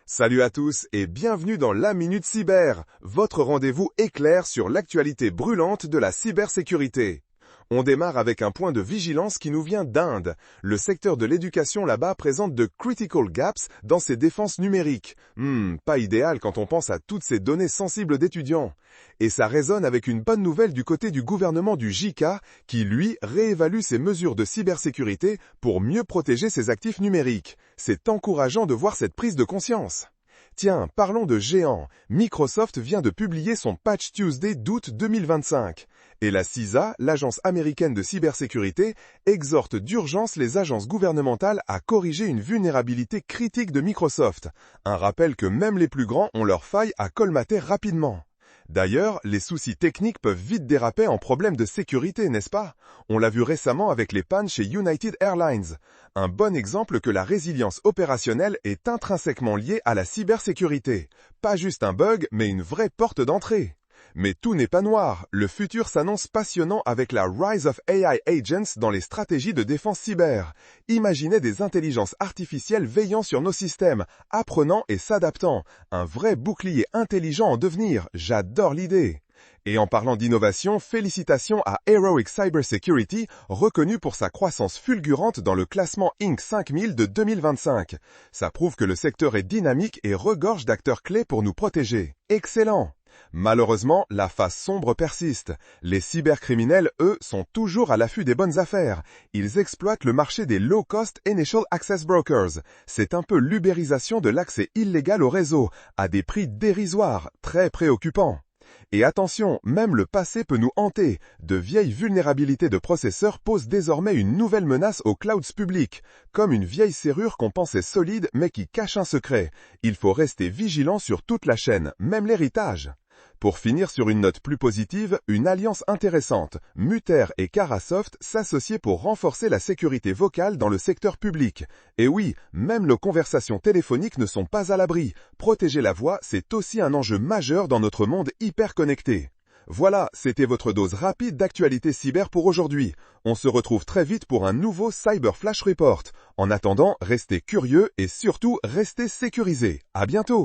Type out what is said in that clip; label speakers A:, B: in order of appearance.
A: Salut à tous et bienvenue dans la Minute Cyber, votre rendez-vous éclair sur l'actualité brûlante de la cybersécurité. On démarre avec un point de vigilance qui nous vient d'Inde. Le secteur de l'éducation là-bas présente de critical gaps dans ses défenses numériques. Pas idéal quand on pense à toutes ces données sensibles d'étudiants. Et ça résonne avec une bonne nouvelle du côté du gouvernement du JICA qui, lui, réévalue ses mesures de cybersécurité pour mieux protéger ses actifs numériques. C'est encourageant de voir cette prise de conscience. Tiens, parlons de géants. Microsoft vient de publier son Patch Tuesday d'août 2025. Et la CISA, l'agence américaine de cybersécurité, exhorte d'urgence les agences gouvernementales à corriger une vulnérabilité critique de Microsoft. Un rappel que même les plus grands ont leurs failles à colmater rapidement. D'ailleurs, les soucis techniques peuvent vite déraper en problèmes de sécurité, n'est-ce pas? On l'a vu récemment avec les pannes chez United Airlines. Un bon exemple que la résilience opérationnelle est intrinsèquement liée à la cybersécurité. Pas juste un bug, mais une vraie porte d'entrée. Mais tout n'est pas noir. Le futur s'annonce passionnant avec la Rise of AI Agents dans les stratégies de défense cyber. Imaginez des intelligences artificielles veillant sur nos systèmes, apprenant et s'adaptant. Un vrai bouclier intelligent en devenir. J'adore l'idée. Et en parlant d'innovation, félicitations à Heroic Cybersecurity, reconnu pour sa croissance fulgurante dans le classement Inc 5000 de 2025. Ça prouve que le secteur est dynamique et regorge d'acteurs clés pour nous protéger. Excellent! Malheureusement, la face sombre persiste. Les cybercriminels, eux, sont toujours à l'affût des bonnes affaires. Ils exploitent le marché des low-cost Initial Access Brokers. C'est un peu l'ubérisation de l'accès illégal au réseau, à des prix dérisoires, très préoccupants. Et attention, même le passé peut nous hanter. De vieilles vulnérabilités de processeurs posent désormais une nouvelle menace aux clouds publics, comme une vieille serrure qu'on pensait solide mais qui cache un secret. Il faut rester vigilant sur toute la chaîne, même l'héritage. Pour finir sur une note plus positive, une alliance intéressante, Mutter et Carasoft s'associent pour renforcer la sécurité vocale dans le secteur public. Et oui, même nos conversations téléphoniques ne sont pas à l'abri. Protéger la voix, c'est aussi un enjeu majeur dans notre monde hyper connecté. Voilà, c'était votre dose rapide d'actualité cyber pour aujourd'hui. On se retrouve très vite pour un nouveau Cyber Flash Report. En attendant, restez curieux et surtout restez sécurisés. À bientôt!